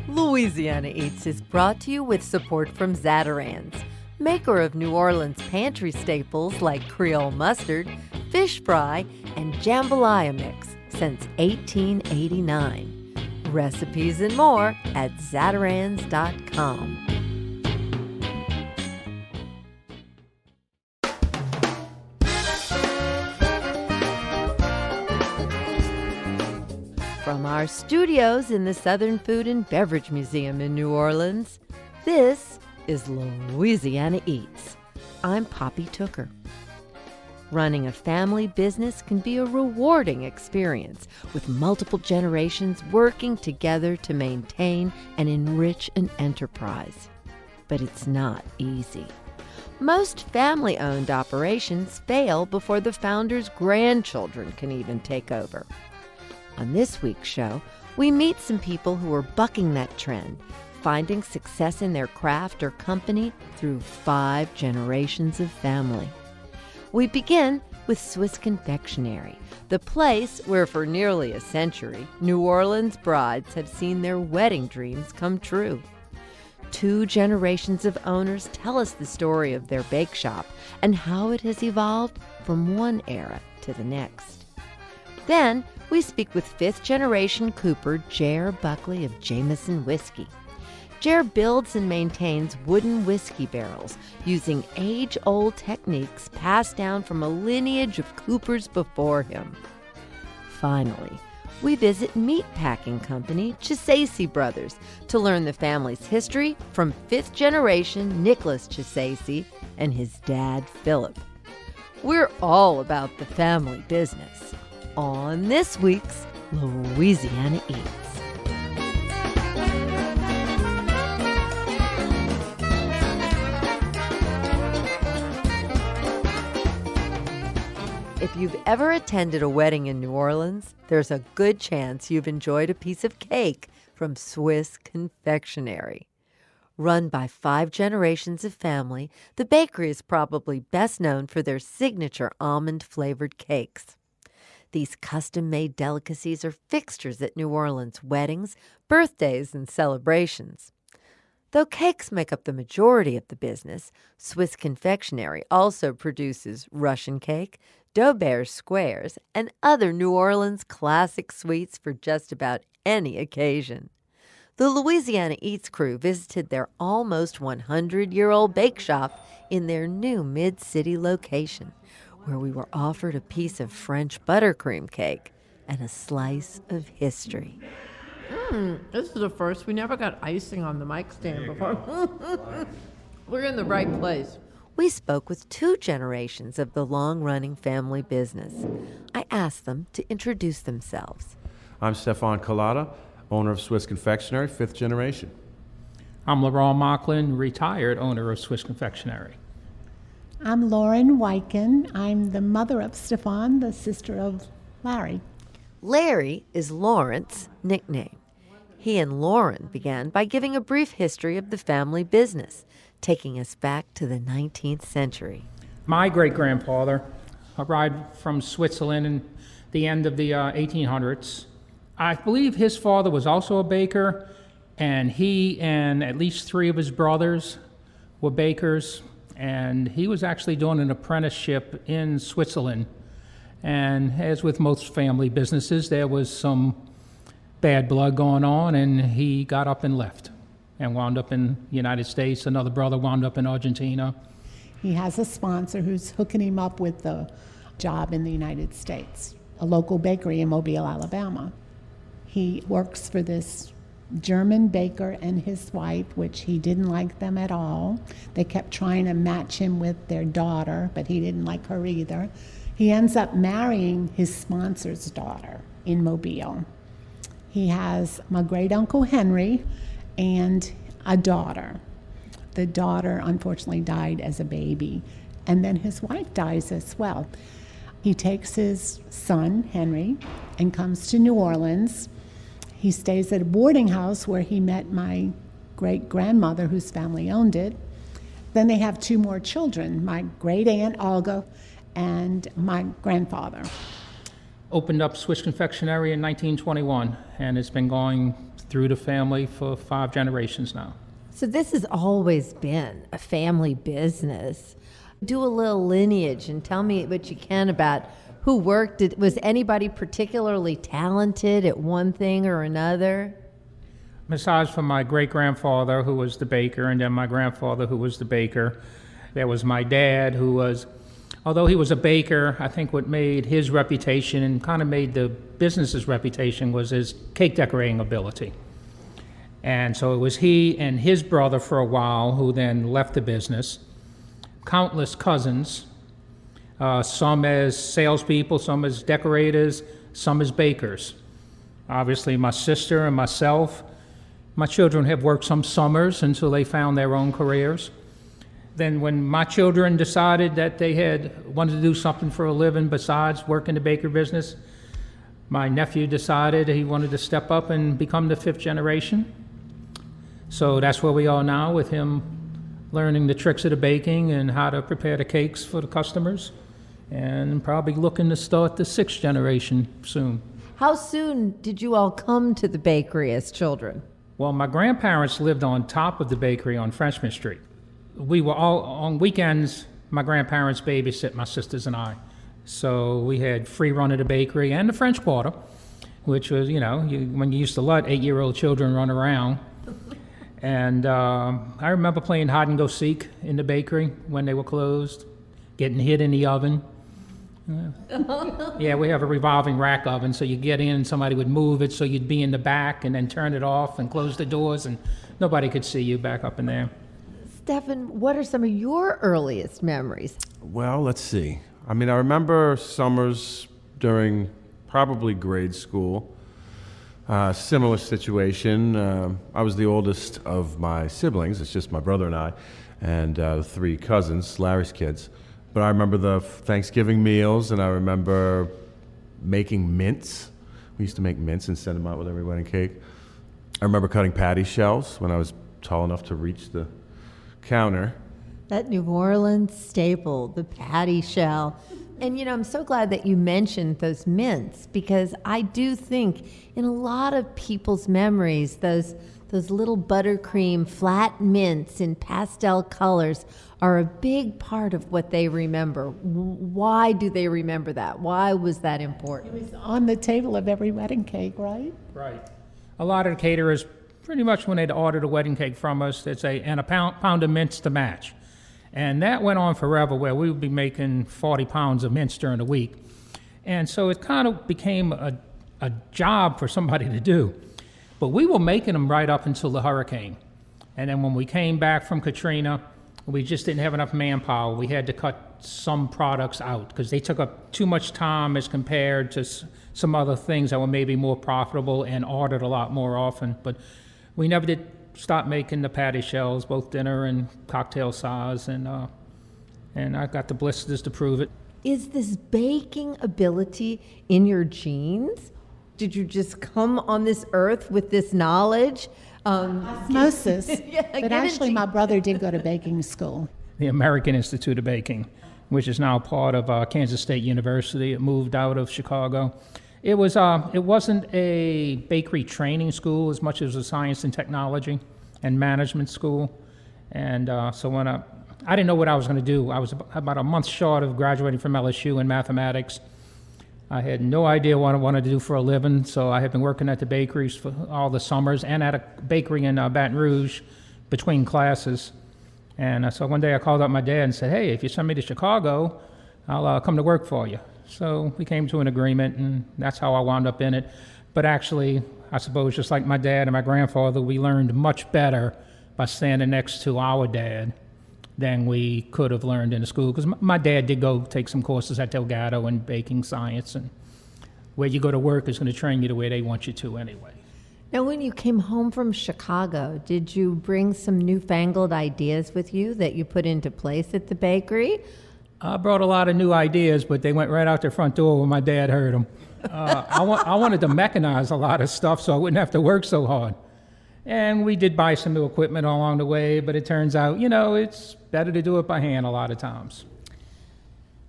Louisiana Eats is brought to you with support from Zatarain's, maker of New Orleans pantry staples like Creole mustard, fish fry, and jambalaya mix since 1889. Recipes and more at zatarains.com. From our studios in the Southern Food and Beverage Museum in New Orleans, this is Louisiana Eats. I'm Poppy Tooker. Running a family business can be a rewarding experience, with multiple generations working together to maintain and enrich an enterprise. But it's not easy. Most family-owned operations fail before the founder's grandchildren can even take over. On this week's show, we meet some people who are bucking that trend, finding success in their craft or company through 5 generations of family. We begin with Swiss Confectionery, the place where for nearly a century, New Orleans brides have seen their wedding dreams come true. 2 generations of owners tell us the story of their bakeshop and how it has evolved from one era to the next. Then, we speak with 5th-generation Cooper Jer Buckley of Jameson Whiskey. Jer builds and maintains wooden whiskey barrels using age-old techniques passed down from a lineage of Coopers before him. Finally, we visit meatpacking company Chisacy Brothers to learn the family's history from 5th-generation Nicholas Chisacy and his dad, Philip. We're all about the family business on this week's Louisiana Eats. If you've ever attended a wedding in New Orleans, there's a good chance you've enjoyed a piece of cake from Swiss Confectionery. Run by 5 generations of family, the bakery is probably best known for their signature almond-flavored cakes. These custom-made delicacies are fixtures at New Orleans weddings, birthdays, and celebrations. Though cakes make up the majority of the business, Swiss Confectionery also produces Russian cake, Daubert squares, and other New Orleans classic sweets for just about any occasion. The Louisiana Eats crew visited their almost 100-year-old bake shop in their new mid-city location, where we were offered a piece of French buttercream cake and a slice of history. This is the first. We never got icing on the mic stand before. We're in the right place. We spoke with 2 generations of the long-running family business. I asked them to introduce themselves. I'm Stefan Collada, owner of Swiss Confectionery, 5th generation. I'm Laurent Mocklin, retired owner of Swiss Confectionery. I'm Lauren Wyken. I'm the mother of Stefan, the sister of Larry. Larry is Lawrence's nickname. He and Lauren began by giving a brief history of the family business, taking us back to the 19th century. My great-grandfather arrived from Switzerland in the end of the 1800s. I believe his father was also a baker, and he and at least 3 of his brothers were bakers, and he was actually doing an apprenticeship in Switzerland. And as with most family businesses, there was some bad blood going on, and he got up and left and wound up in the United States. Another brother wound up in Argentina. He has a sponsor who's hooking him up with the job in the United States, a local bakery in Mobile, Alabama. He works for this German baker and his wife, which he didn't like them at all. They kept trying to match him with their daughter, but he didn't like her either. He ends up marrying his sponsor's daughter in Mobile. He has my great-uncle Henry and a daughter. The daughter unfortunately died as a baby, and then his wife dies as well. He takes his son, Henry, and comes to New Orleans. He stays at a boarding house where he met my great-grandmother, whose family owned it. Then they have 2 more children, my great-aunt Olga and my grandfather. opened up Swiss Confectionery in 1921, and it's been going through the family for 5 generations now. So this has always been a family business. Do a little lineage and tell me what you can about who worked. Was anybody particularly talented at one thing or another? Besides from my great-grandfather, who was the baker, and then my grandfather, who was the baker, there was my dad, who was, although he was a baker, I think what made his reputation and kind of made the business's reputation was his cake decorating ability. And so it was he and his brother for a while who then left the business. Countless cousins, some as salespeople, some as decorators, some as bakers. Obviously, my sister and myself. My children have worked some summers until they found their own careers. Then when my children decided that they had wanted to do something for a living besides work in the bakery business, my nephew decided he wanted to step up and become the 5th generation. So that's where we are now, with him learning the tricks of the baking and how to prepare the cakes for the customers, and probably looking to start the 6th generation soon. How soon did you all come to the bakery as children? Well, my grandparents lived on top of the bakery on Frenchman Street. We were all, on weekends, my grandparents babysit my sisters and I. So we had free run of the bakery and the French Quarter, which was, when you used to let 8-year-old children run around. And I remember playing hide and go seek in the bakery when they were closed, getting hit in the oven. Yeah, we have a revolving rack oven, so you get in and somebody would move it so you'd be in the back and then turn it off and close the doors and nobody could see you back up in there. Stephan, what are some of your earliest memories? Well, let's see. I remember summers during probably grade school. Similar situation. I was the oldest of my siblings. It's just my brother and I, and 3 cousins, Larry's kids. But I remember the Thanksgiving meals, and I remember making mints. We used to make mints and send them out with every wedding cake. I remember cutting patty shells when I was tall enough to reach the counter. That New Orleans staple, the patty shell. And I'm so glad that you mentioned those mints, because I do think in a lot of people's memories, those little buttercream flat mints in pastel colors are a big part of what they remember. Why do they remember that? Why was that important? It was on the table of every wedding cake, right? Right. A lot of the caterers, pretty much when they'd ordered a wedding cake from us, they'd say, and a pound of mints to match. And that went on forever, where we would be making 40 pounds of mints during the week. And so it kind of became a job for somebody to do. But we were making them right up until the hurricane. And then when we came back from Katrina, we just didn't have enough manpower. We had to cut some products out because they took up too much time as compared to some other things that were maybe more profitable and ordered a lot more often. But we never did stop making the patty shells, both dinner and cocktail size, and I got the blisters to prove it. Is this baking ability in your genes? Did you just come on this earth with this knowledge? Osmosis. But actually, my brother did go to baking school. The American Institute of Baking, which is now part of Kansas State University. It moved out of Chicago. It wasn't a bakery training school as much as a science and technology and management school. And so when I didn't know what I was going to do. I was about a month short of graduating from LSU in mathematics. I had no idea what I wanted to do for a living, so I had been working at the bakeries for all the summers and at a bakery in Baton Rouge between classes. And so one day I called up my dad and said, hey, if you send me to Chicago, I'll come to work for you. So we came to an agreement, and that's how I wound up in it. But actually, I suppose just like my dad and my grandfather, we learned much better by standing next to our dad than we could have learned in the school. Because my dad did go take some courses at Delgado in baking science, and where you go to work is going to train you the way they want you to anyway. Now, when you came home from Chicago, did you bring some newfangled ideas with you that you put into place at the bakery? I brought a lot of new ideas, but they went right out their front door when my dad heard them. I wanted to mechanize a lot of stuff so I wouldn't have to work so hard. And we did buy some new equipment along the way, but it turns out, it's better to do it by hand a lot of times.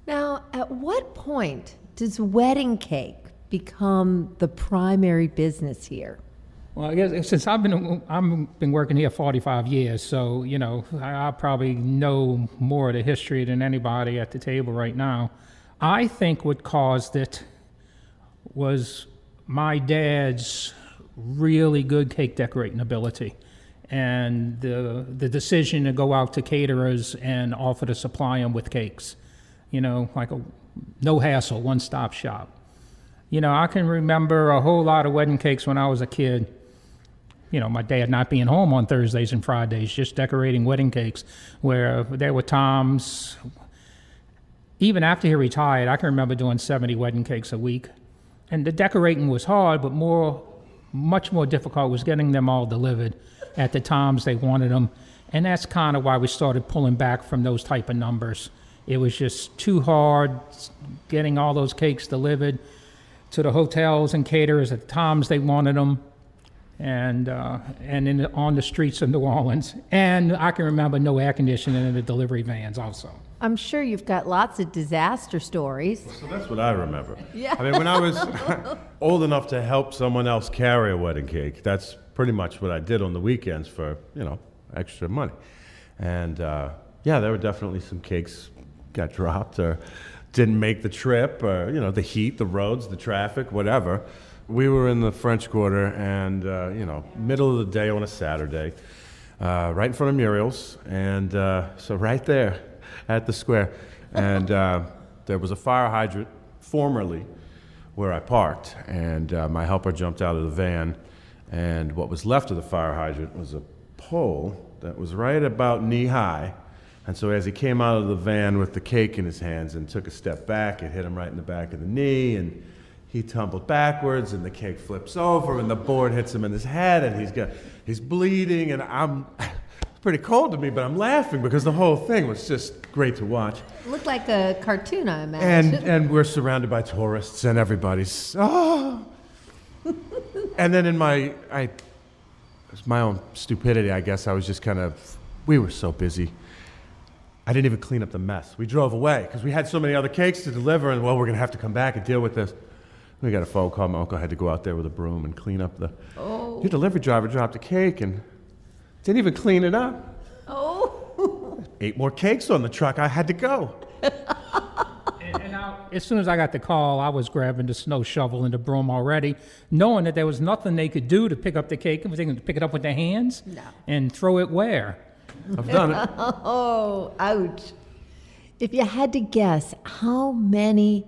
Now, at what point does wedding cake become the primary business here? Well, I guess since I've been working here 45 years, so I probably know more of the history than anybody at the table right now. I think what caused it was my dad's really good cake decorating ability, and the decision to go out to caterers and offer to supply them with cakes, like a no hassle, one-stop shop. I can remember a whole lot of wedding cakes when I was a kid. My dad not being home on Thursdays and Fridays, just decorating wedding cakes, where there were times, even after he retired, I can remember doing 70 wedding cakes a week. And the decorating was hard, but much more difficult was getting them all delivered at the times they wanted them. And that's kind of why we started pulling back from those type of numbers. It was just too hard getting all those cakes delivered to the hotels and caterers at the times they wanted them. And on the streets of New Orleans. And I can remember no air conditioning in the delivery vans also. I'm sure you've got lots of disaster stories. So that's what I remember. Yeah. I mean, when I was old enough to help someone else carry a wedding cake, that's pretty much what I did on the weekends for, extra money. And there were definitely some cakes got dropped or didn't make the trip, or, the heat, the roads, the traffic, whatever. We were in the French Quarter, and middle of the day on a Saturday, right in front of Muriel's, and so right there at the square, and there was a fire hydrant formerly where I parked, and my helper jumped out of the van, and what was left of the fire hydrant was a pole that was right about knee high, and so as he came out of the van with the cake in his hands and took a step back, it hit him right in the back of the knee, and he tumbled backwards, and the cake flips over, and the board hits him in his head, and he's bleeding, and it's pretty cold to me, but I'm laughing because the whole thing was just great to watch. It looked like a cartoon, I imagine. And we're surrounded by tourists, and everybody's and then it's my own stupidity, I guess. I was just we were so busy. I didn't even clean up the mess. We drove away because we had so many other cakes to deliver, and we're going to have to come back and deal with this. We got a phone call. My uncle had to go out there with a broom and clean up your delivery driver dropped a cake and didn't even clean it up. 8 more cakes on the truck. I had to go. And as soon as I got the call, I was grabbing the snow shovel and the broom already, knowing that there was nothing they could do to pick up the cake. I was thinking to pick it up with their hands and throw it where? I've done it. Oh, ouch. If you had to guess, how many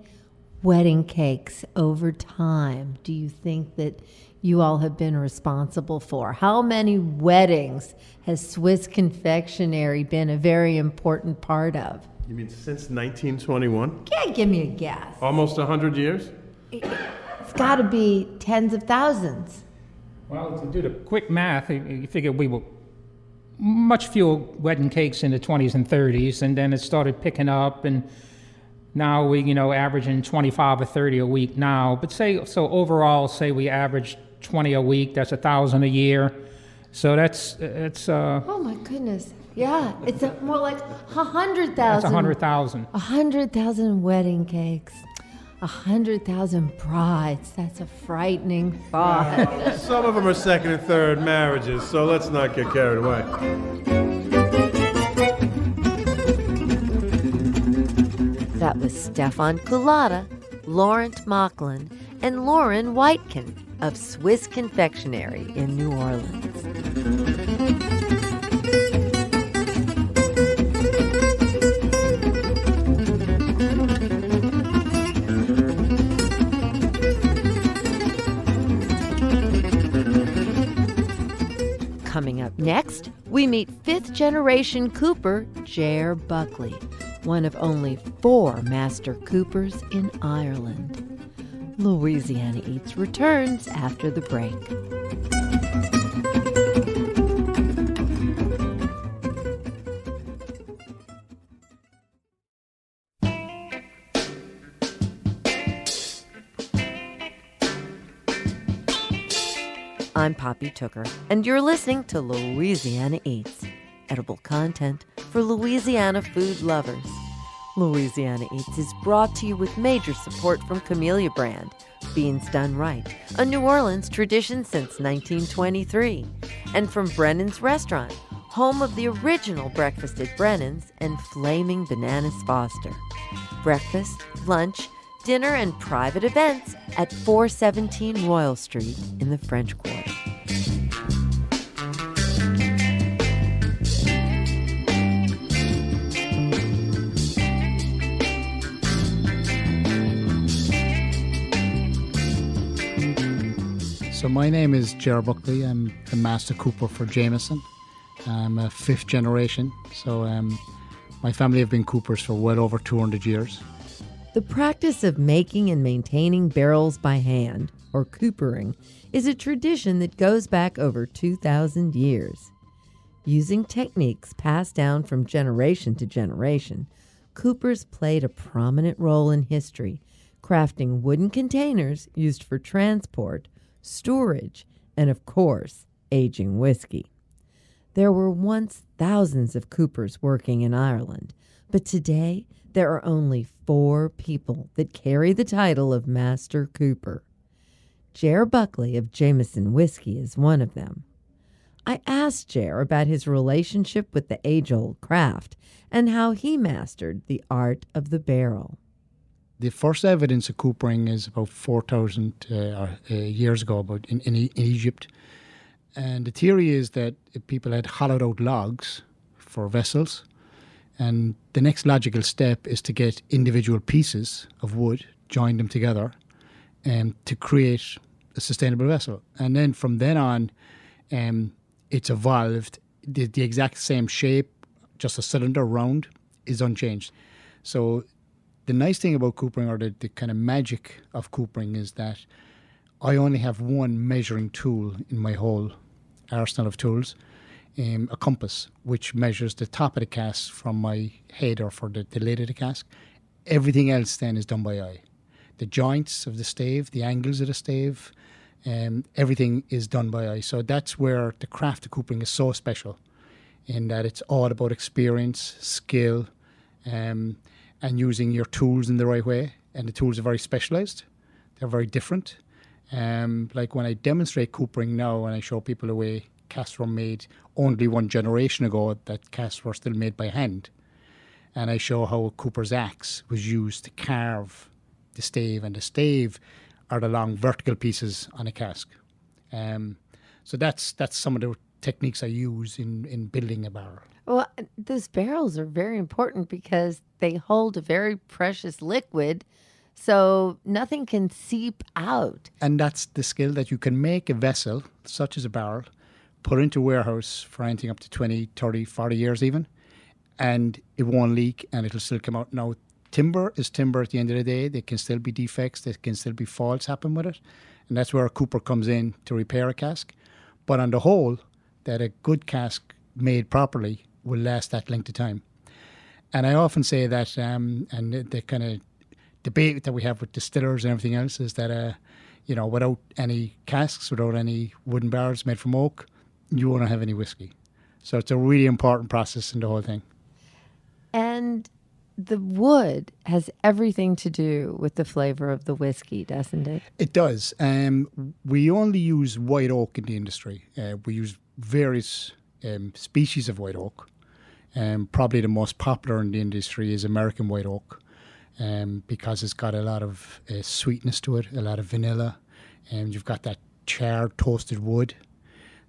wedding cakes over time do you think that you all have been responsible for? How many weddings has Swiss Confectionery been a very important part of? You mean since 1921? Yeah, give me a guess. Almost 100 years? It's got to be tens of thousands. Well, to do the quick math, you figure we were much fewer wedding cakes in the 20s and 30s, and then it started picking up, and now we, averaging 25 or 30 a week now. But overall, we average 20 a week. That's 1,000 a year. So that's oh my goodness. Yeah, it's more like 100,000. That's 100,000. 100,000 wedding cakes. 100,000 brides. That's a frightening thought. Some of them are second and third marriages, so let's not get carried away. That was Stefan Culata, Laurent Mocklin, and Lauren Whitekin of Swiss Confectionery in New Orleans. Coming up next, we meet fifth-generation cooper Ger Buckley, one of only 4 master coopers in Ireland. Louisiana Eats returns after the break. I'm Poppy Tooker, and you're listening to Louisiana Eats, edible content for Louisiana food lovers. Louisiana Eats is brought to you with major support from Camellia Brand, beans done right, a New Orleans tradition since 1923. And from Brennan's Restaurant, home of the original breakfast at Brennan's and Flaming Bananas Foster. Breakfast, lunch, dinner, and private events at 417 Royal Street in the French Quarter. So my name is Ger Buckley. I'm the Master Cooper for Jameson. I'm a fifth generation, so my family have been coopers for well over 200 years. The practice of making and maintaining barrels by hand, or coopering, is a tradition that goes back over 2,000 years. Using techniques passed down from generation to generation, coopers played a prominent role in history, crafting wooden containers used for transport, storage, and of course, aging whiskey. There were once thousands of coopers working in Ireland, but today there are only 4 people that carry the title of Master Cooper. Ger Buckley of Jameson Whiskey is one of them. I asked Ger about his relationship with the age-old craft and how he mastered the art of the barrel. The first evidence of coopering is about 4,000 years ago, about in Egypt. And the theory is that people had hollowed out logs for vessels, and the next logical step is to get individual pieces of wood, join them together, and to create a sustainable vessel. And then from then on, it's evolved. The exact same shape, just a cylinder round, is unchanged. So the nice thing about coopering, or the kind of magic of coopering, is that I only have one measuring tool in my whole arsenal of tools, a compass, which measures the top of the cask from my head, or for the lid of the cask. Everything else then is done by eye. The joints of the stave, the angles of the stave, everything is done by eye. So that's where the craft of coopering is so special, in that it's all about experience, skill, and using your tools in the right way. And the tools are very specialized. They're very different. Like when I demonstrate coopering now and I show people the way casks were made only one generation ago, that casks were still made by hand. And I show how a cooper's axe was used to carve the stave, and the stave are the long vertical pieces on a cask. So that's some of the techniques I use in building a barrel. Well, those barrels are very important because they hold a very precious liquid, so nothing can seep out. And that's the skill, that you can make a vessel, such as a barrel, put into a warehouse for anything up to 20, 30, 40 years even, and it won't leak and it'll still come out. Now, timber is timber at the end of the day. There can still be defects, there can still be faults happen with it, and that's where a cooper comes in to repair a cask. But on the whole, that a good cask made properly will last that length of time. And I often say that, and the kind of debate that we have with distillers and everything else is that, without any casks, without any wooden barrels made from oak, you won't have any whiskey. So it's a really important process in the whole thing. And the wood has everything to do with the flavor of the whiskey, doesn't it? It does. We only use white oak in the industry. We use various species of white oak. Probably the most popular in the industry is American white oak, because it's got a lot of sweetness to it, a lot of vanilla, and you've got that charred toasted wood.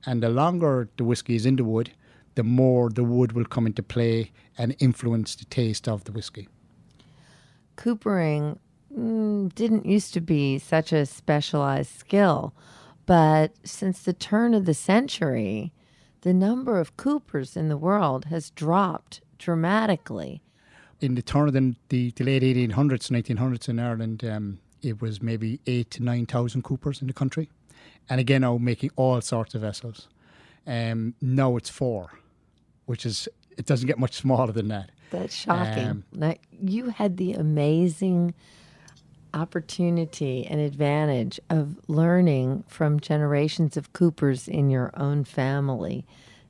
And the longer the whiskey is in the wood, the more the wood will come into play and influence the taste of the whiskey. Coopering didn't used to be such a specialized skill, but since the turn of the century, the number of coopers in the world has dropped dramatically. In the turn of the late 1800s, 1900s in Ireland, it was maybe 8,000 to 9,000 coopers in the country. And again, now making all sorts of vessels. Now it's 4, it doesn't get much smaller than that. That's shocking. Now, you had the amazing opportunity and advantage of learning from generations of coopers in your own family.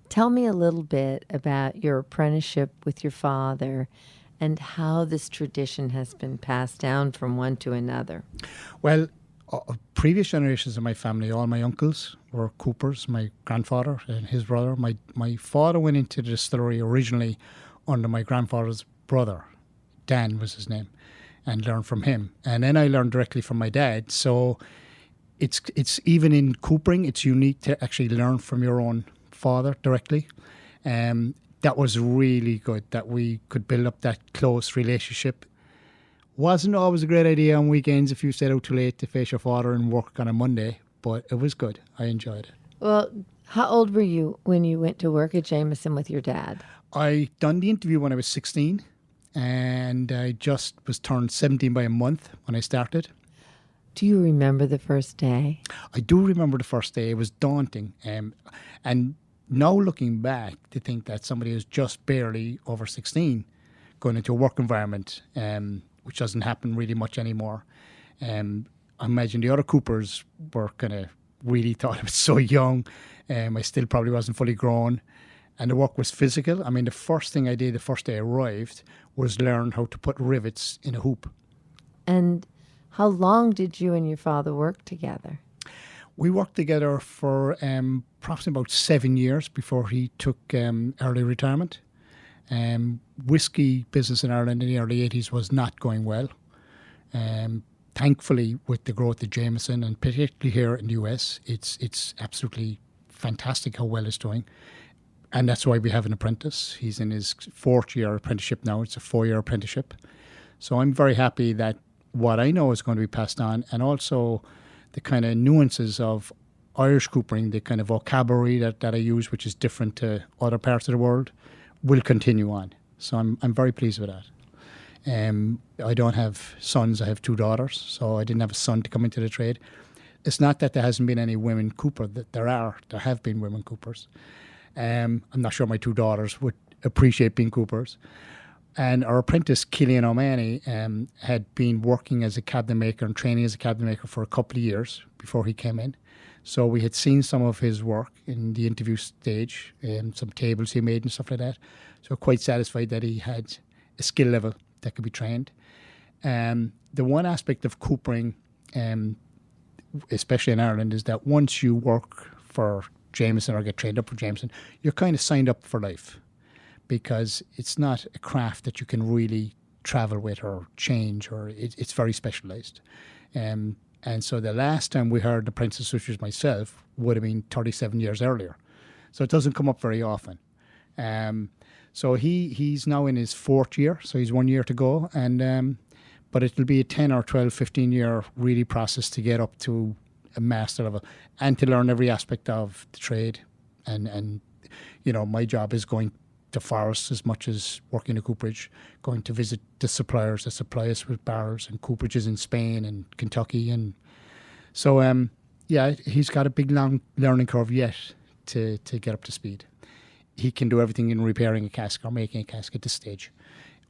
Tell me a little bit about your apprenticeship with your father and how this tradition has been passed down from one to another. Well, Previous generations of my family, all my uncles were coopers, my grandfather and his brother. My father went into the distillery originally under my grandfather's brother, Dan was his name, and learned from him. And then I learned directly from my dad. So it's even in coopering, it's unique to actually learn from your own father directly. That was really good, that we could build up that close relationship. Wasn't always a great idea on weekends if you stayed out too late to face your father and work on a Monday, but it was good. I enjoyed it. Well, how old were you when you went to work at Jameson with your dad? I done the interview when I was 16, and I just was turned 17 by a month when I started. Do you remember the first day? I do remember the first day. It was daunting. And now looking back, to think that somebody who's just barely over 16 going into a work environment, which doesn't happen really much anymore. I imagine the other Coopers were kind of really thought I was so young. I still probably wasn't fully grown. And the work was physical. I mean, the first thing I did the first day I arrived was learn how to put rivets in a hoop. And how long did you and your father work together? We worked together for approximately about 7 years before he took early retirement. Whiskey business in Ireland in the early 80s was not going well. Thankfully, with the growth of Jameson, and particularly here in the US, it's absolutely fantastic how well it's doing. And that's why we have an apprentice. He's in his 4th year apprenticeship now. It's a 4-year apprenticeship. So I'm very happy that what I know is going to be passed on, and also the kind of nuances of Irish coopering, the kind of vocabulary that I use, which is different to other parts of the world, will continue on. So I'm very pleased with that. I don't have sons, I have 2 daughters, so I didn't have a son to come into the trade. It's not that there hasn't been any women cooper, that there have been women coopers. I'm not sure my 2 daughters would appreciate being coopers. And our apprentice, Killian O'Mahony, had been working as a cabinet maker and training as a cabinet maker for a couple of years before he came in. So we had seen some of his work in the interview stage, some tables he made and stuff like that. So quite satisfied that he had a skill level that could be trained. The one aspect of coopering, especially in Ireland, is that once you work for Jameson or get trained up for Jameson, you're kind of signed up for life, because it's not a craft that you can really travel with or change, or it's very specialised. And so the last time we heard an apprentice such as myself would have been 37 years earlier. So it doesn't come up very often. So he's now in his 4th year, so he's 1 year to go. But it'll be a 10 or 12, 15 year really process to get up to a master level and to learn every aspect of the trade. And you know, my job is going to forests as much as working in cooperage, going to visit the suppliers that supply us with barrels and cooperages in Spain and Kentucky. And so, yeah, he's got a big, long learning curve yet to get up to speed. He can do everything in repairing a cask or making a cask at this stage.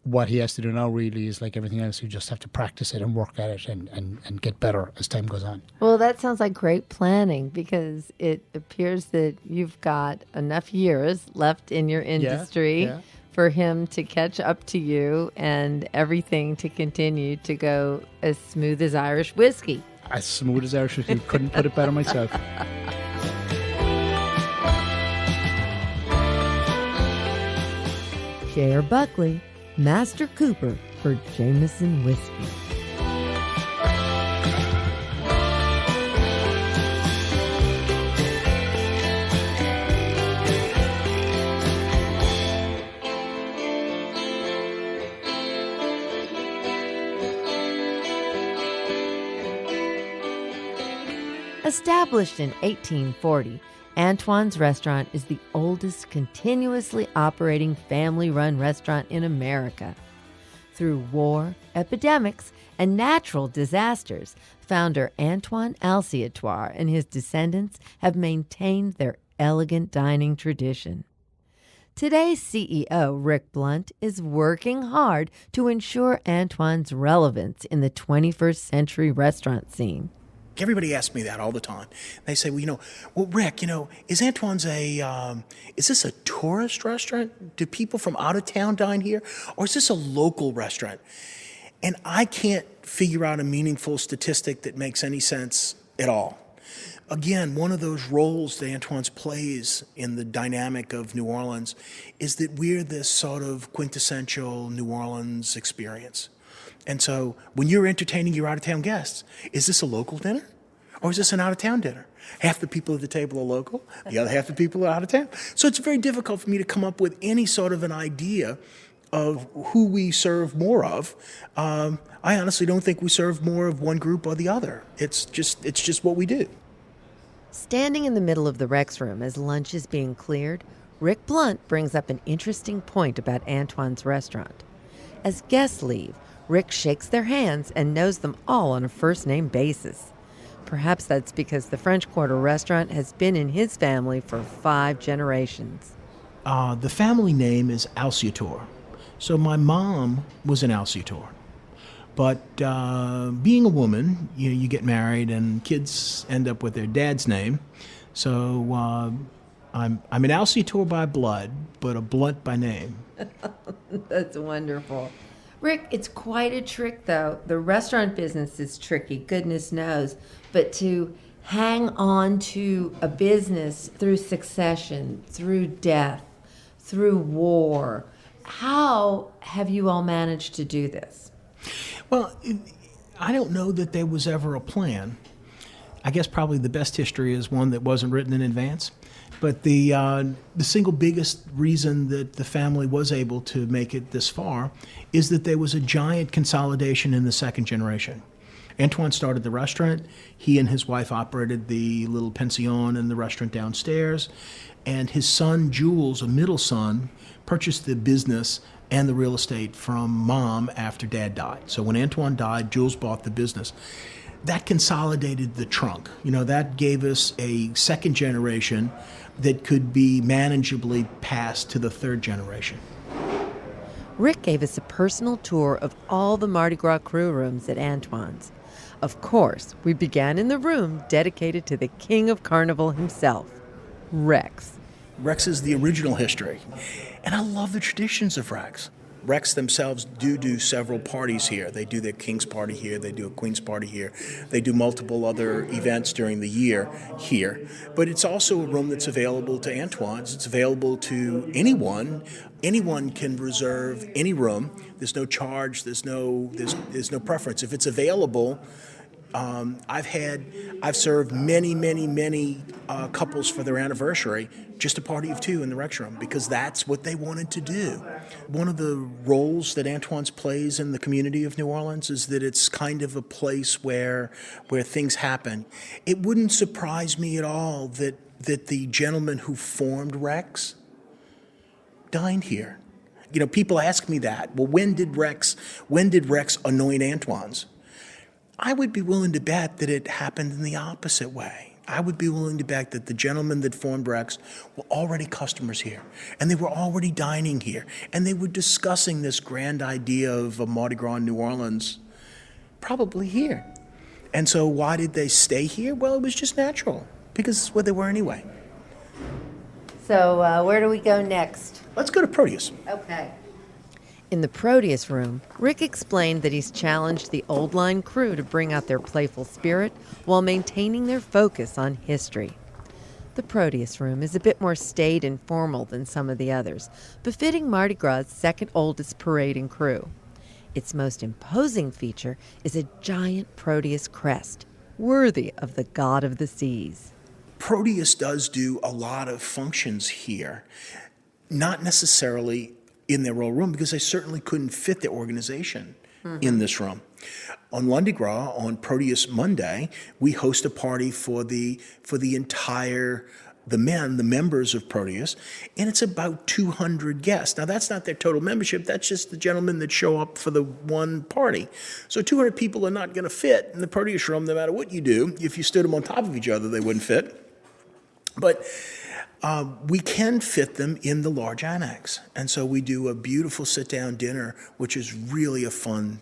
What he has to do now really is like everything else. You just have to practice it and work at it and get better as time goes on. Well, that sounds like great planning, because it appears that you've got enough years left in your industry for him to catch up to you and everything to continue to go as smooth as Irish whiskey. As smooth as Irish whiskey. Couldn't put it better myself. J.R. Buckley, Master Cooper for Jameson Whiskey. Established in 1840, Antoine's Restaurant is the oldest continuously operating family-run restaurant in America. Through war, epidemics, and natural disasters, founder Antoine Alciatoire and his descendants have maintained their elegant dining tradition. Today's CEO, Rick Blunt, is working hard to ensure Antoine's relevance in the 21st century restaurant scene. Everybody asks me that all the time. They say, well, Rick, is Antoine's is this a tourist restaurant? Do people from out of town dine here? Or is this a local restaurant? And I can't figure out a meaningful statistic that makes any sense at all. Again, one of those roles that Antoine's plays in the dynamic of New Orleans is that we're this sort of quintessential New Orleans experience. And so when you're entertaining your out-of-town guests, is this a local dinner or is this an out-of-town dinner? Half the people at the table are local, the other half the people are out of town. So it's very difficult for me to come up with any sort of an idea of who we serve more of. I honestly don't think we serve more of one group or the other. It's just what we do. Standing in the middle of the Rex room as lunch is being cleared, Rick Blunt brings up an interesting point about Antoine's restaurant. As guests leave, Rick shakes their hands and knows them all on a first-name basis. Perhaps that's because the French Quarter restaurant has been in his family for 5 generations. The family name is Alciator. So my mom was an Alciator. But being a woman, you get married and kids end up with their dad's name. So I'm an Alciator by blood, but a Blunt by name. That's wonderful. Rick, it's quite a trick, though. The restaurant business is tricky, goodness knows. But to hang on to a business through succession, through death, through war, how have you all managed to do this? Well, I don't know that there was ever a plan. I guess probably the best history is one that wasn't written in advance. But the single biggest reason that the family was able to make it this far is that there was a giant consolidation in the second generation. Antoine started the restaurant. He and his wife operated the little pension and the restaurant downstairs. And his son, Jules, a middle son, purchased the business and the real estate from Mom after Dad died. So when Antoine died, Jules bought the business. That consolidated the trunk. That gave us a second generation that could be manageably passed to the third generation. Rick gave us a personal tour of all the Mardi Gras crew rooms at Antoine's. Of course, we began in the room dedicated to the king of carnival himself, Rex. Rex is the original history. And I love the traditions of Rex. Rex themselves do several parties here. They do their King's party here. They do a Queen's party here. They do multiple other events during the year here. But it's also a room that's available to Antoine's. It's available to anyone. Anyone can reserve any room. There's no charge. There's no preference. If it's available, I've served many couples for their anniversary, just a party of 2 in the Rex room, because that's what they wanted to do. One of the roles that Antoine's plays in the community of New Orleans is that it's kind of a place where things happen. It wouldn't surprise me at all that the gentleman who formed Rex dined here. People ask me that. Well, when did Rex anoint Antoine's? I would be willing to bet that it happened in the opposite way. I would be willing to bet that the gentlemen that formed Rex were already customers here, and they were already dining here, and they were discussing this grand idea of a Mardi Gras in New Orleans probably here. And so why did they stay here? Well, it was just natural, because it's where they were anyway. So where do we go next? Let's go to Proteus. Okay. In the Proteus room, Rick explained that he's challenged the old line crew to bring out their playful spirit while maintaining their focus on history. The Proteus room is a bit more staid and formal than some of the others, befitting Mardi Gras' second oldest parading crew. Its most imposing feature is a giant Proteus crest, worthy of the god of the seas. Proteus does do a lot of functions here, not necessarily in their own room, because they certainly couldn't fit their organization in this room. On Lundi Gras, on Proteus Monday, we host a party for the members of Proteus, and it's about 200 guests. Now, that's not their total membership. That's just the gentlemen that show up for the one party. So 200 people are not going to fit in the Proteus room no matter what you do. If you stood them on top of each other, they wouldn't fit. But we can fit them in the large annex. And so we do a beautiful sit-down dinner, which is really a fun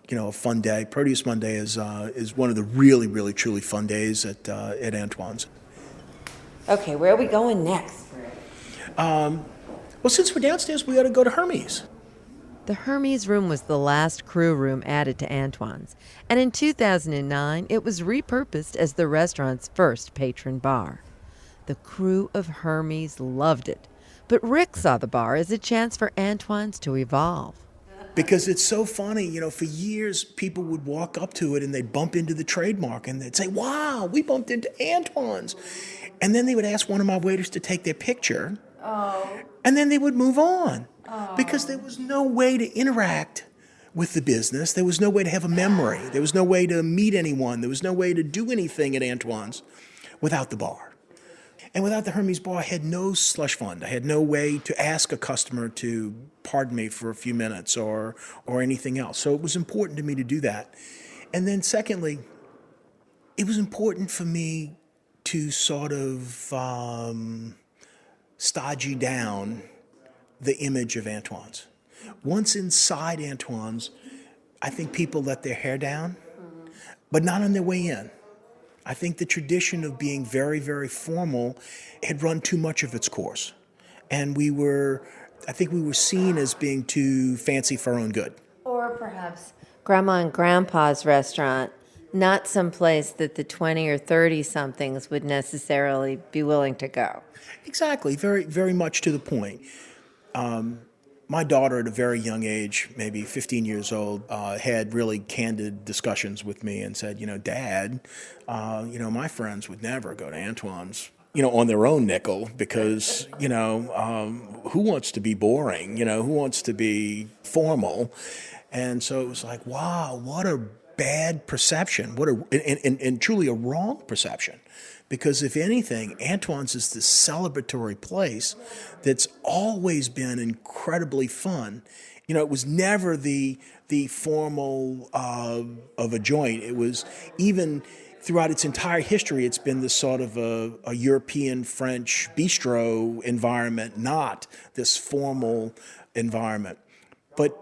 day. Proteus Monday is one of the really, really, truly fun days at Antoine's. Okay, where are we going next? Well, since we're downstairs, we ought to go to Hermes. The Hermes room was the last crew room added to Antoine's, and in 2009 it was repurposed as the restaurant's first patron bar. The crew of Hermes loved it, but Rick saw the bar as a chance for Antoine's to evolve. Because it's so funny, for years people would walk up to it and they'd bump into the trademark and they'd say, wow, we bumped into Antoine's. And then they would ask one of my waiters to take their picture. Oh. And then they would move on. Oh. Because there was no way to interact with the business. There was no way to have a memory. There was no way to meet anyone. There was no way to do anything at Antoine's without the bar. And without the Hermes bar, I had no slush fund. I had no way to ask a customer to pardon me for a few minutes or anything else. So it was important to me to do that. And then secondly, it was important for me to sort of stodgy down the image of Antoine's. Once inside Antoine's, I think people let their hair down, but not on their way in. I think the tradition of being very, very formal had run too much of its course. And I think we were seen as being too fancy for our own good. Or perhaps Grandma and Grandpa's restaurant, not some place that the 20 or 30-somethings would necessarily be willing to go. Exactly, very, very much to the point. My daughter at a very young age, maybe 15 years old, had really candid discussions with me and said, Dad, my friends would never go to Antoine's, on their own nickel because, who wants to be boring? Who wants to be formal? And so it was like, wow, what a bad perception, and truly a wrong perception. Because if anything, Antoine's is this celebratory place that's always been incredibly fun. It was never the formal of a joint. It was even throughout its entire history, it's been this sort of a European French bistro environment, not this formal environment. But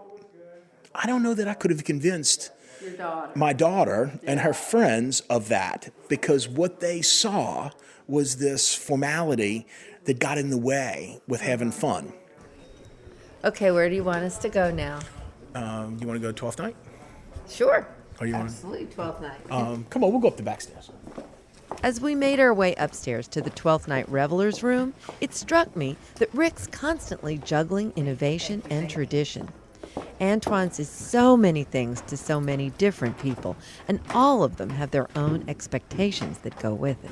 I don't know that I could have convinced my daughter and her friends of that, because what they saw was this formality that got in the way with having fun. Okay, where do you want us to go now? You want to go to 12th night? Sure. Or you Absolutely, 12th night. Come on, we'll go up the back stairs. As we made our way upstairs to the 12th night revelers room, it struck me that Rick's constantly juggling innovation and tradition. Antoine's is so many things to so many different people, and all of them have their own expectations that go with it.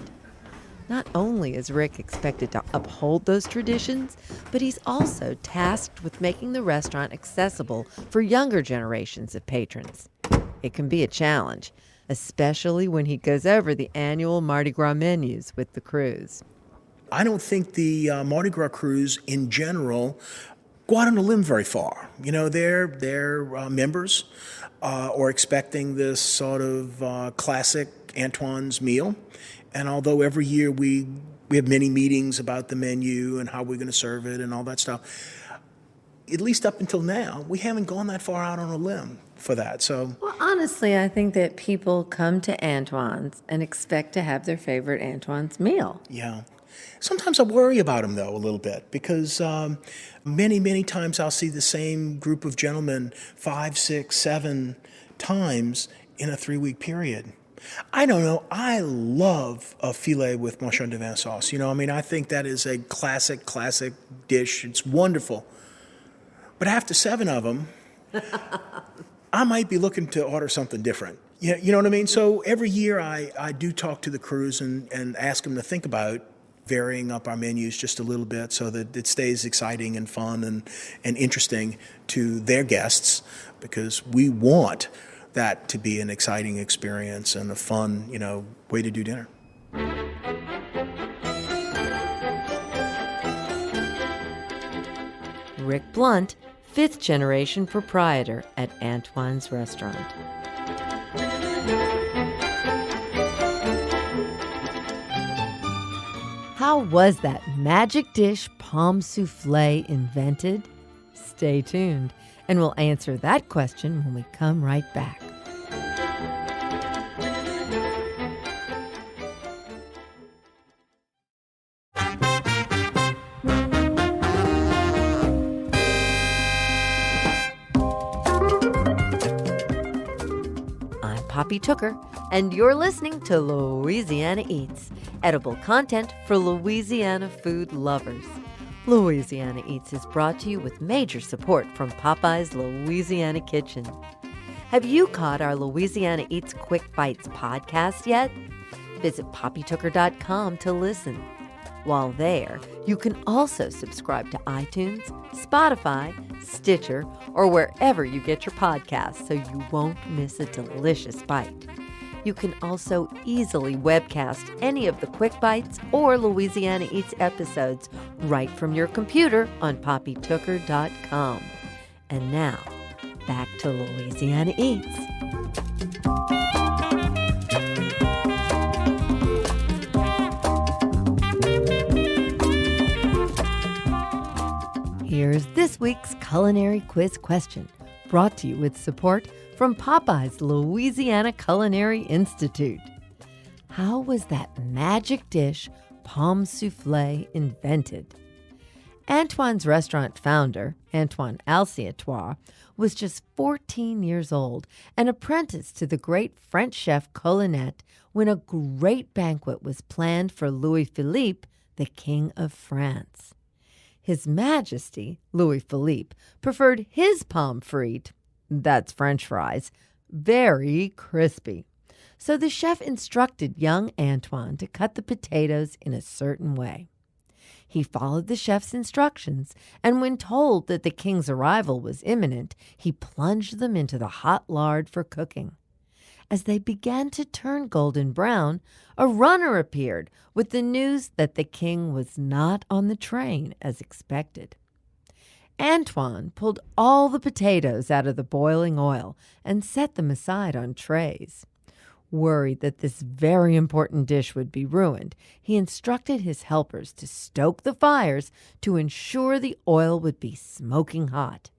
Not only is Rick expected to uphold those traditions, but he's also tasked with making the restaurant accessible for younger generations of patrons. It can be a challenge, especially when he goes over the annual Mardi Gras menus with the crews. I don't think the Mardi Gras crews in general go out on a limb very far. Their members are expecting this sort of classic Antoine's meal. And although every year we have many meetings about the menu and how we're going to serve it and all that stuff, at least up until now, we haven't gone that far out on a limb for that. So, well, honestly, I think that people come to Antoine's and expect to have their favorite Antoine's meal. Yeah. Sometimes I worry about them, though, a little bit, because many, many times I'll see the same group of gentlemen 5, 6, 7 times in a 3-week period. I don't know. I love a filet with Marchand de Vin sauce. I think that is a classic dish. It's wonderful. But after 7 of them, I might be looking to order something different. You know what I mean? So every year I do talk to the crews and ask them to think about varying up our menus just a little bit so that it stays exciting and fun and interesting to their guests, because we want that to be an exciting experience and a fun, way to do dinner. Rick Blunt, 5th generation proprietor at Antoine's Restaurant. How was that magic dish pomme soufflé invented? Stay tuned, and we'll answer that question when we come right back. Poppy Tooker, and you're listening to Louisiana Eats, edible content for Louisiana food lovers. Louisiana Eats is brought to you with major support from Popeye's Louisiana Kitchen. Have you caught our Louisiana Eats Quick Bites podcast yet? Visit poppytooker.com to listen. While there, you can also subscribe to iTunes, Spotify, Stitcher, or wherever you get your podcasts so you won't miss a delicious bite. You can also easily webcast any of the Quick Bites or Louisiana Eats episodes right from your computer on poppytooker.com. And now, back to Louisiana Eats. Here's this week's culinary quiz question, brought to you with support from Popeye's Louisiana Culinary Institute. How was that magic dish, pomme soufflé, invented? Antoine's restaurant founder, Antoine Alciatoir, was just 14 years old and apprenticed to the great French chef Collinette when a great banquet was planned for Louis Philippe, the King of France. His Majesty, Louis Philippe, preferred his pommes frites, that's French fries, very crispy. So the chef instructed young Antoine to cut the potatoes in a certain way. He followed the chef's instructions, and when told that the king's arrival was imminent, he plunged them into the hot lard for cooking. As they began to turn golden brown, a runner appeared with the news that the king was not on the train as expected. Antoine pulled all the potatoes out of the boiling oil and set them aside on trays. Worried that this very important dish would be ruined, he instructed his helpers to stoke the fires to ensure the oil would be smoking hot.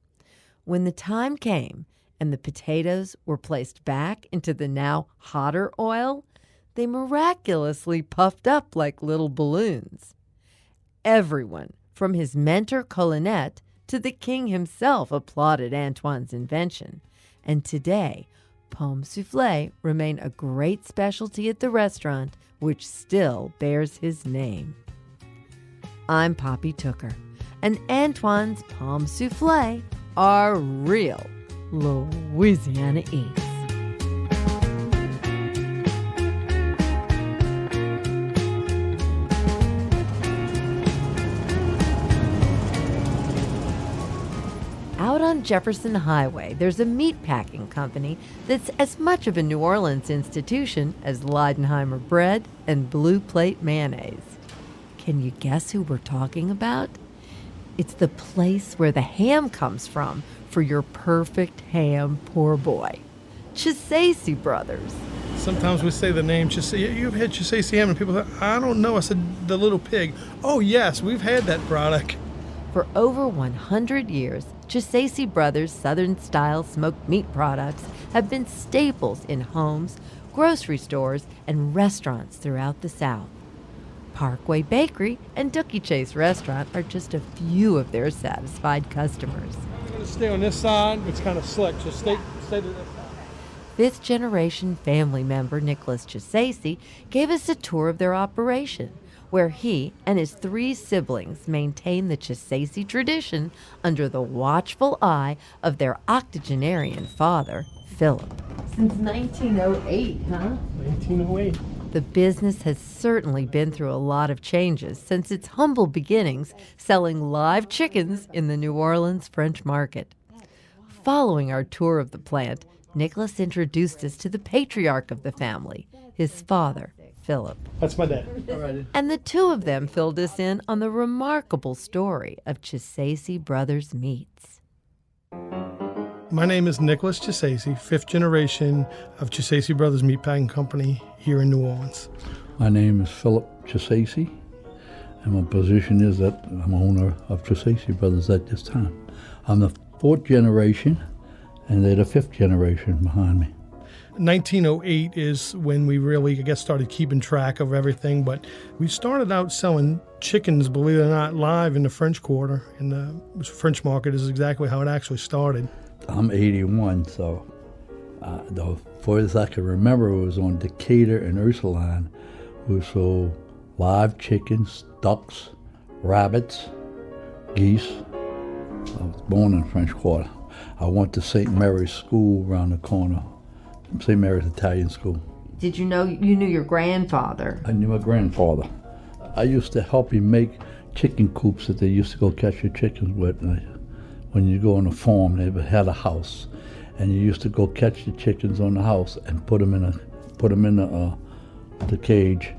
When the time came and the potatoes were placed back into the now hotter oil, they miraculously puffed up like little balloons. Everyone, from his mentor Collinette to the king himself, applauded Antoine's invention. And today, pomme soufflé remain a great specialty at the restaurant, which still bears his name. I'm Poppy Tooker, and Antoine's pomme soufflé are real Louisiana Eats. Out on Jefferson Highway, there's a meatpacking company that's as much of a New Orleans institution as Leidenheimer bread and Blue Plate mayonnaise. Can you guess who we're talking about? It's the place where the ham comes from for your perfect ham pour boy. Chisaisi Brothers. Sometimes we say the name, you've had Chisaisi ham, and people say, I don't know. I said, the little pig. Oh, yes, we've had that product. For over 100 years, Chisaisi Brothers' Southern-style smoked meat products have been staples in homes, grocery stores, and restaurants throughout the South. Parkway Bakery and Dookie Chase Restaurant are just a few of their satisfied customers. I'm going to stay on this side. It's kind of slick. Just stay to this side. Fifth-generation family member Nicholas Chisaisi gave us a tour of their operation, where he and his 3 siblings maintain the Chisaisi tradition under the watchful eye of their octogenarian father, Philip. Since 1908, huh? 1908. The business has certainly been through a lot of changes since its humble beginnings selling live chickens in the New Orleans French market. Following our tour of the plant, Nicholas introduced us to the patriarch of the family, his father, Philip. That's my dad. And the two of them filled us in on the remarkable story of Chisaisi Brothers Meats. My name is Nicholas Chisaisi, 5th generation of Chisaisi Brothers Meatpacking Company here in New Orleans. My name is Philip Chisaisi, and my position is that I'm owner of Chisaisi Brothers at this time. I'm the 4th generation, and they're the 5th generation behind me. 1908 is when we really, started keeping track of everything, but we started out selling chickens, believe it or not, live in the French Quarter, and the French market is exactly how it actually started. I'm 81, so The furthest I can remember was on Decatur and Ursuline. We sold live chickens, ducks, rabbits, geese. I was born in French Quarter. I went to St. Mary's School around the corner, St. Mary's Italian School. Did you know you knew your grandfather? I knew my grandfather. I used to help him make chicken coops that they used to go catch your chickens with. When you go on a farm, they had a house, and you used to go catch the chickens on the house and put them in the cage,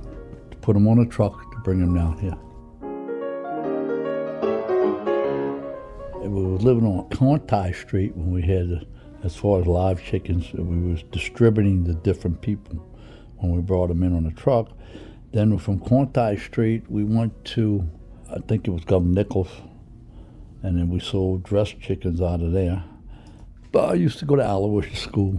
put them on a truck to bring them down here. We were living on Conti Street when we had, as far as live chickens, we was distributing to different people when we brought them in on a truck. Then from Conti Street, we went to, I think it was Governor Nichols, and then we sold dressed chickens out of there. But I used to go to Aloysius School,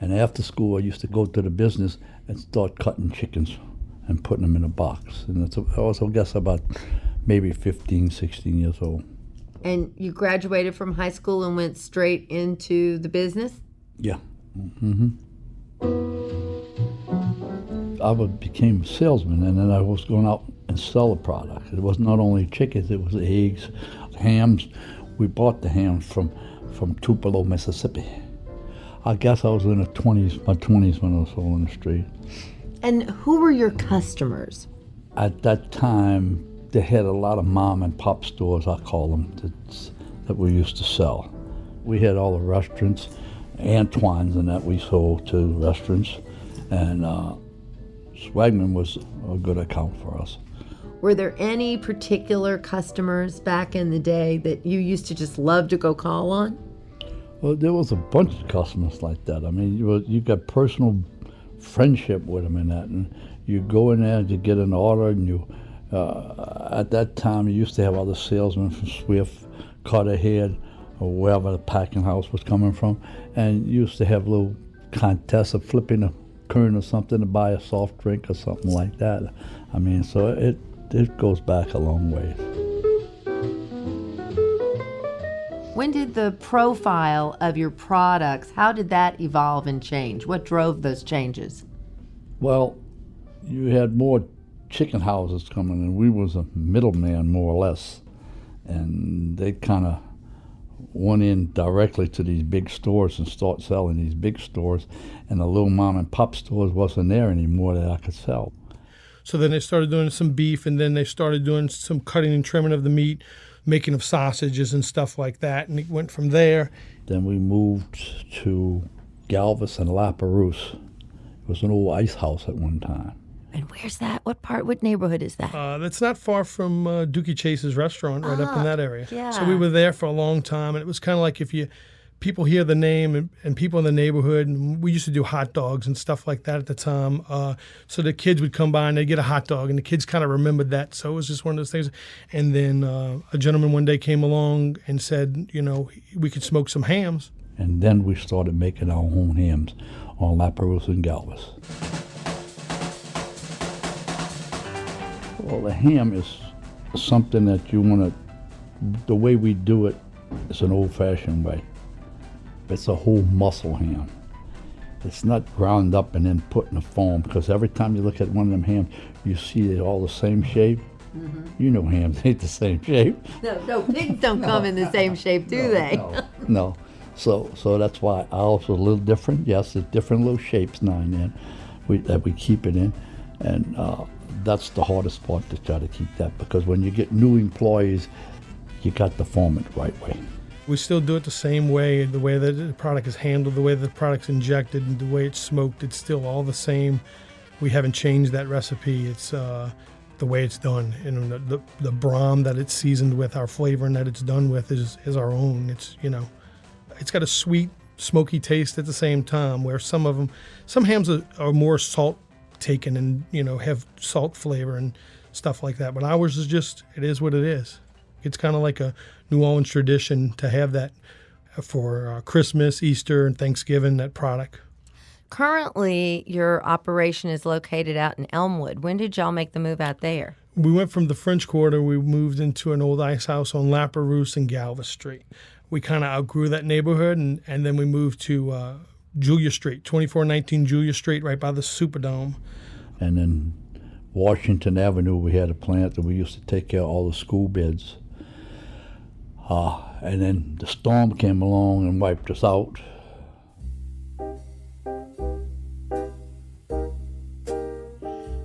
and after school I used to go to the business and start cutting chickens and putting them in a box. And I was, I guess, about maybe 15, 16 years old. And you graduated from high school and went straight into the business? Yeah. Mm-hmm. I became a salesman, and then I was going out and sell the product. It was not only chickens, it was eggs, hams. We bought the hams from Tupelo, Mississippi. I guess I was in my 20s when I was sold on the street. And who were your customers? At that time, they had a lot of mom and pop stores, I call them, that we used to sell. We had all the restaurants, Antoine's and that we sold to restaurants, and Swagman was a good account for us. Were there any particular customers back in the day that you used to just love to go call on? Well, there was a bunch of customers like that. I mean, you got personal friendship with them and that, and you go in there to get an order, and you, at that time, you used to have other salesmen from Swift, Carterhead, or wherever the packing house was coming from, and you used to have little contests of flipping a coin or something to buy a soft drink or something like that. I mean, so it goes back a long way. When did the profile of your products, how did that evolve and change? What drove those changes? Well, you had more chicken houses coming in. We was a middleman, more or less, and they kind of went in directly to these big stores and start selling these big stores, and the little mom and pop stores wasn't there anymore that I could sell. So then they started doing some beef, and then they started doing some cutting and trimming of the meat, making of sausages and stuff like that, and it went from there. Then we moved to Galvez and La Perouse. It was an old ice house at one time. And where's that? What neighborhood is that? That's not far from Dookie Chase's restaurant, right up in that area. Yeah. So we were there for a long time, and it was kind of like if people hear the name and people in the neighborhood, and we used to do hot dogs and stuff like that at the time. So the kids would come by and they'd get a hot dog, and the kids kind of remembered that. So it was just one of those things. And then a gentleman one day came along and said, we could smoke some hams. And then we started making our own hams on La Perouse and Galvez. Well, the ham is something that you want to, the way we do it is an old-fashioned way. It's a whole muscle ham. It's not ground up and then put in a foam, because every time you look at one of them hams, you see it all the same shape. Mm-hmm. You know hams ain't the same shape. No, pigs don't come in the same shape, do they? No. So that's why ours is a little different. Yes, it's different little shapes now and then that we keep it in. And that's the hardest part, to try to keep that, because when you get new employees, you got to form it the right way. We still do it the same way, the way that the product is handled, the way the product's injected, and the way it's smoked. It's still all the same. We haven't changed that recipe. It's the way it's done. And the brine that it's seasoned with, our flavor and that it's done with is our own. It's got a sweet, smoky taste at the same time, where some hams are more salt taken and, have salt flavor and stuff like that. But ours is just, it is what it is. It's kind of like a New Orleans tradition to have that for Christmas, Easter, and Thanksgiving, that product. Currently, your operation is located out in Elmwood. When did y'all make the move out there? We went from the French Quarter. We moved into an old ice house on La Perouse and Galvez Street. We kind of outgrew that neighborhood, and then we moved to Julia Street, 2419 Julia Street, right by the Superdome. And then Washington Avenue, we had a plant that we used to take care of all the school beds. And then the storm came along and wiped us out.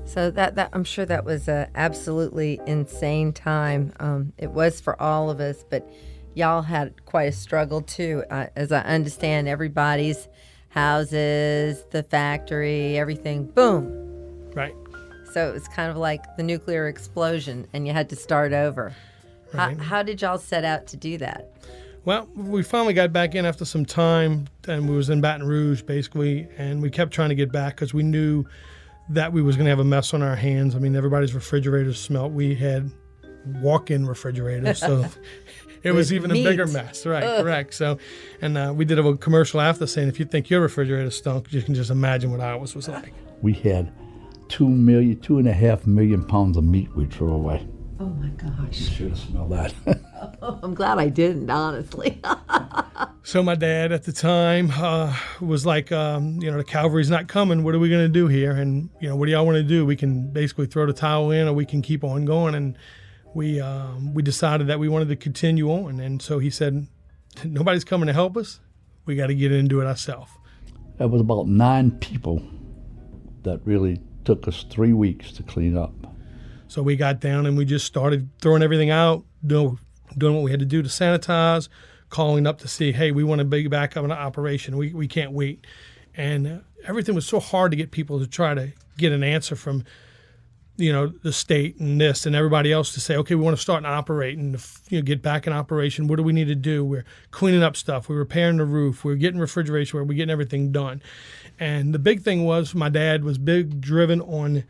So that I'm sure that was a absolutely insane time. It was for all of us, but y'all had quite a struggle too. As I understand, everybody's houses, the factory, everything, boom. Right. So it was kind of like the nuclear explosion, and you had to start over. Right. How did y'all set out to do that? Well, we finally got back in after some time, and we was in Baton Rouge, basically, and we kept trying to get back because we knew that we was going to have a mess on our hands. I mean, everybody's refrigerators smelled. We had walk-in refrigerators, so it was even a bigger mess. Right, correct. So, and we did a commercial after saying, if you think your refrigerator stunk, you can just imagine what ours was like. We had 2.5 million pounds of meat we threw away. Oh my gosh. You should have smelled that. I'm glad I didn't, honestly. So my dad at the time was like, the cavalry's not coming. What are we going to do here? And, what do y'all want to do? We can basically throw the towel in, or we can keep on going. And we decided that we wanted to continue on. And so he said, nobody's coming to help us. We got to get into it ourselves. There was about 9 people that really took us 3 weeks to clean up. So we got down and we just started throwing everything out, doing what we had to do to sanitize, calling up to see, hey, we want to be back up in operation. We can't wait. And everything was so hard to get people to try to get an answer from, the state and this and everybody else to say, okay, we want to start and operate and get back in operation. What do we need to do? We're cleaning up stuff. We're repairing the roof. We're getting refrigeration. We're getting everything done. And the big thing was my dad was driven on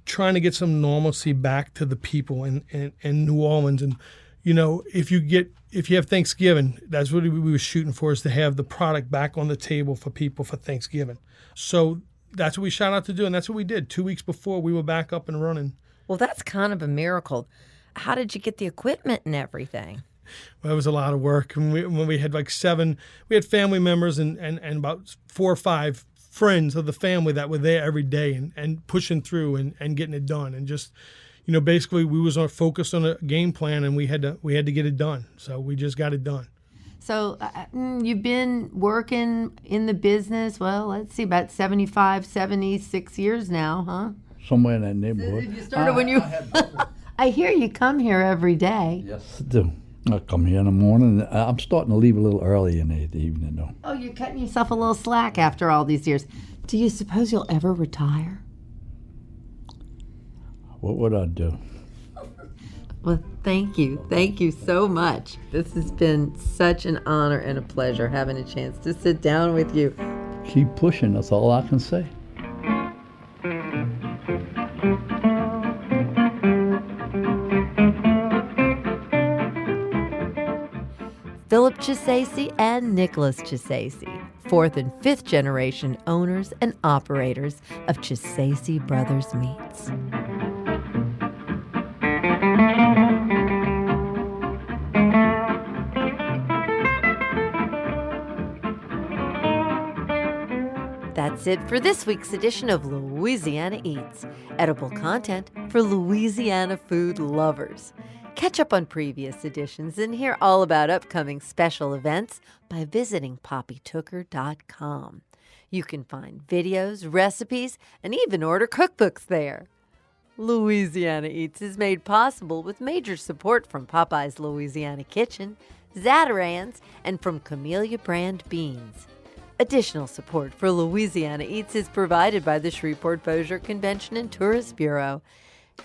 trying to get some normalcy back to the people in New Orleans. And, if you have Thanksgiving, that's what we were shooting for, is to have the product back on the table for people for Thanksgiving. So that's what we shot out to do, and that's what we did. 2 weeks before, we were back up and running. Well, that's kind of a miracle. How did you get the equipment and everything? Well, it was a lot of work. And when we had we had family members and about 4 or 5 friends of the family that were there every day and pushing through and getting it done. And just, basically we was focused on a game plan, and we had to get it done. So we just got it done. So you've been working in the business, well, let's see, about 75, 76 years now, huh? Somewhere in that neighborhood. You started when you... I hear you come here every day. Yes, I do. I come here in the morning. I'm starting to leave a little early in the evening, though. Oh, you're cutting yourself a little slack after all these years. Do you suppose you'll ever retire? What would I do? Well, thank you. Thank you so much. This has been such an honor and a pleasure having a chance to sit down with you. Keep pushing. That's all I can say. Philip Chisacy and Nicholas Chisacy, 4th and 5th generation owners and operators of Chisacy Brothers Meats. That's it for this week's edition of Louisiana Eats, edible content for Louisiana food lovers. Catch up on previous editions and hear all about upcoming special events by visiting poppytooker.com. You can find videos, recipes, and even order cookbooks there. Louisiana Eats is made possible with major support from Popeye's Louisiana Kitchen, Zatarain's, and from Camellia Brand Beans. Additional support for Louisiana Eats is provided by the Shreveport-Bossier Convention and Tourist Bureau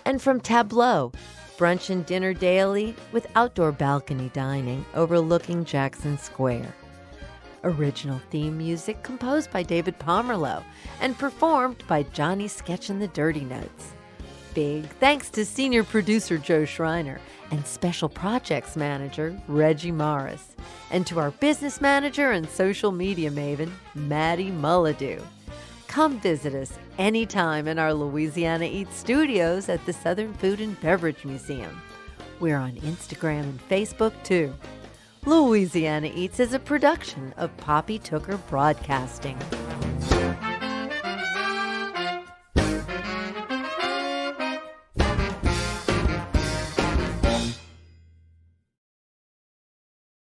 and from Tableau, brunch and dinner daily with outdoor balcony dining overlooking Jackson Square. Original theme music composed by David Pomerleau and performed by Johnny Sketchin' the Dirty Notes. Big thanks to senior producer Joe Schreiner and special projects manager Reggie Morris, and to our business manager and social media maven, Maddie Mulladoo. Come visit us anytime in our Louisiana Eats studios at the Southern Food and Beverage Museum. We're on Instagram and Facebook too. Louisiana Eats is a production of Poppy Tooker Broadcasting.